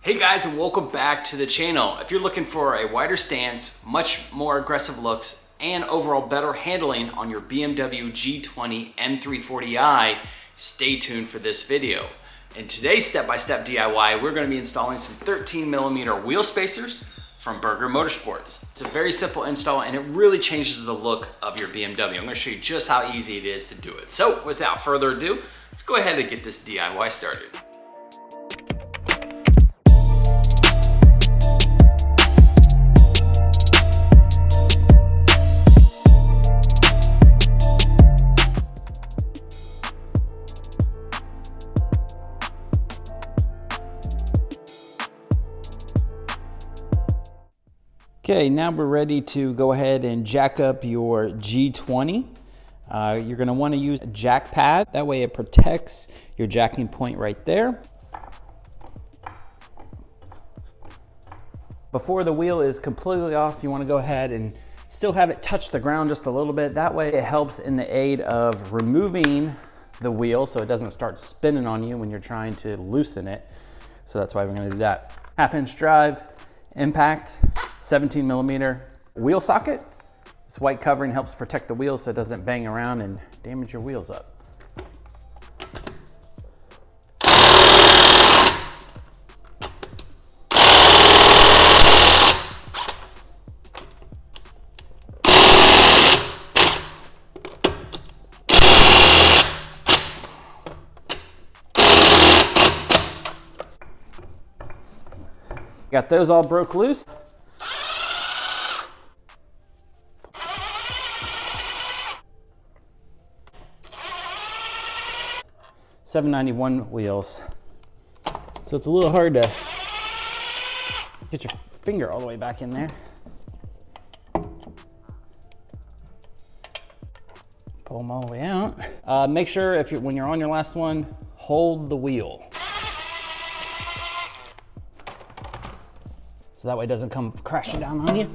Hey guys, and welcome back to the channel. If you're looking for a wider stance, much more aggressive looks, and overall better handling on your BMW G20 M340i, stay tuned for this video. In today's step-by-step DIY, we're going to be installing some 13mm wheel spacers from Burger Motorsports. It's a very simple install and it really changes the look of your BMW. I'm going to show you just how easy it is to do it. So without further ado, let's go ahead and get this DIY started. Okay, now we're ready to go ahead and jack up your G20. You're going to want to use a jack pad. That way it protects your jacking point right there. Before the wheel is completely off, you want to go ahead and still have it touch the ground just a little bit. That way it helps in the aid of removing the wheel so it doesn't start spinning on you when you're trying to loosen it. So that's why we're going to do that. 1/2-inch drive, impact, 17mm wheel socket. This white covering helps protect the wheel so it doesn't bang around and damage your wheels up. Got those all broke loose. $791 wheels. So it's a little hard to get your finger all the way back in there. Pull them all the way out. Make sure when you're on your last one, hold the wheel. So that way it doesn't come crashing down on you.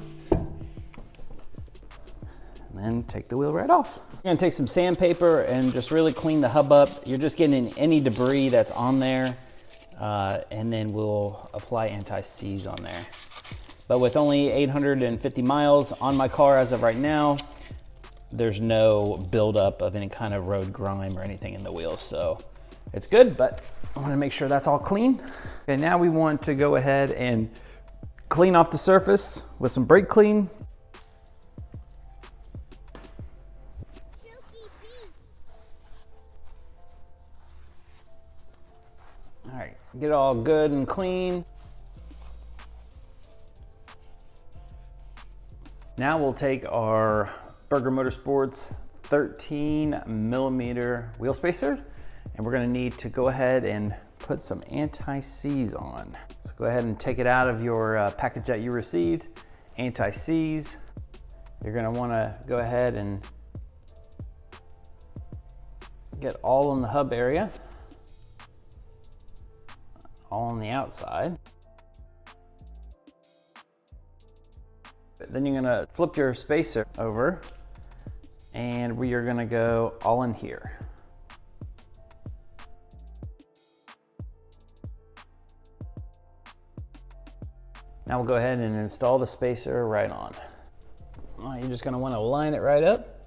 And then take the wheel right off. You're gonna take some sandpaper and just really clean the hub up. You're just getting any debris that's on there, and then we'll apply anti-seize on there. But with only 850 miles on my car as of right now, there's no buildup of any kind of road grime or anything in the wheels, so it's good, but I wanna make sure that's all clean. Okay, now we want to go ahead and clean off the surface with some brake clean. All right, get it all good and clean. Now we'll take our Burger Motorsports 13mm wheel spacer, and we're gonna need to go ahead and put some anti-seize on. So go ahead and take it out of your package that you received, anti-seize. You're gonna wanna go ahead and get all in the hub area, all on the outside. Then you're gonna flip your spacer over and we are gonna go all in here. Now we'll go ahead and install the spacer right on. You're just gonna wanna line it right up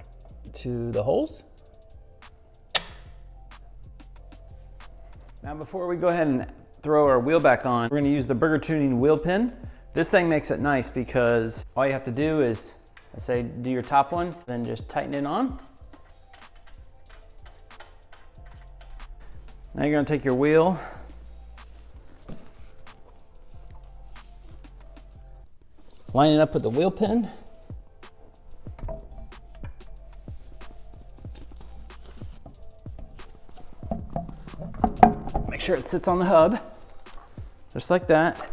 to the holes. Now before we go ahead and throw our wheel back on, we're gonna use the Burger Tuning wheel pin. This thing makes it nice because all you have to do is, let's say, do your top one, then just tighten it on. Now you're gonna take your wheel, line it up with the wheel pin. Make sure it sits on the hub, just like that.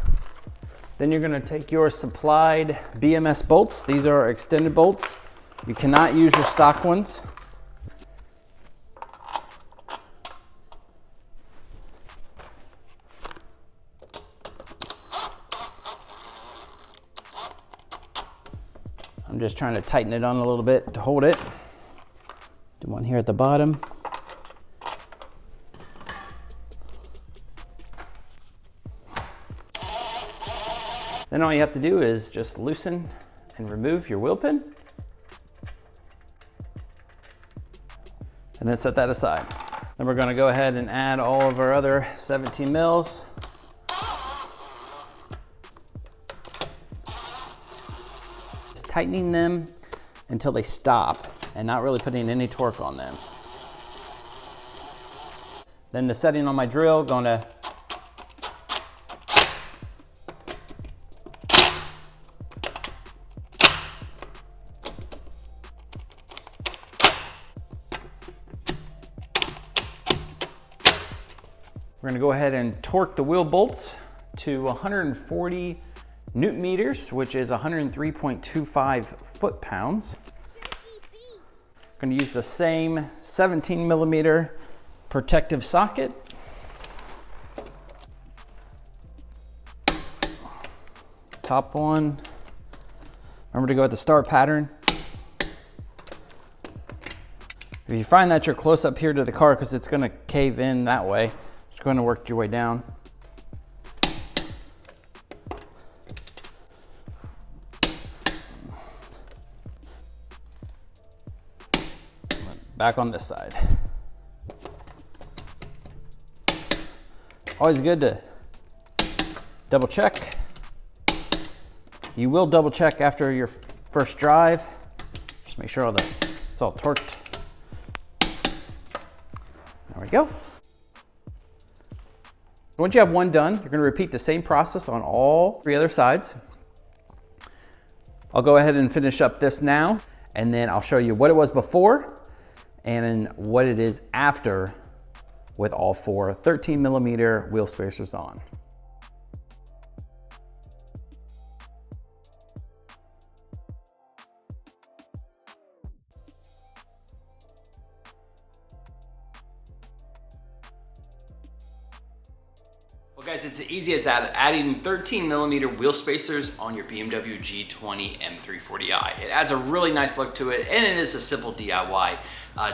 Then you're gonna take your supplied BMS bolts. These are extended bolts. You cannot use your stock ones. I'm just trying to tighten it on a little bit to hold it. Do one here at the bottom. Then all you have to do is just loosen and remove your wheel pin. And then set that aside. Then we're gonna go ahead and add all of our other 17 mils. Just tightening them until they stop and not really putting any torque on them. Then the setting on my drill, gonna we're gonna go ahead and torque the wheel bolts to 140 Newton meters, which is 103.25 foot-pounds. Gonna use the same 17 millimeter protective socket. Top one. Remember to go with the star pattern. If you find that you're close up here to the car, because it's gonna cave in that way, just go ahead and work your way down. Back on this side. Always good to double check. You will double check after your first drive. Just make sure it's all torqued. There we go. Once you have one done, you're gonna repeat the same process on all 3 other sides. I'll go ahead and finish up this now, and then I'll show you what it was before and then what it is after with all 4 13 millimeter wheel spacers on. Well guys, it's as easy as that, adding 13 millimeter wheel spacers on your BMW G20 M340i. It adds a really nice look to it, and it is a simple DIY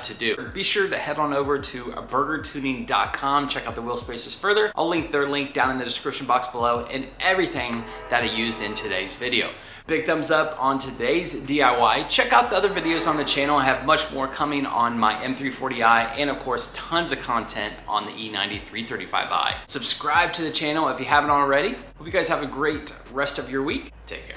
to do. Be sure to head on over to burgertuning.com, check out the wheel spacers further. I'll link their link down in the description box below and everything that I used in today's video. Big thumbs up on today's DIY. Check out the other videos on the channel. I have much more coming on my M340i and of course tons of content on the E90 335i. Subscribe to the channel if you haven't already. Hope you guys have a great rest of your week. Take care.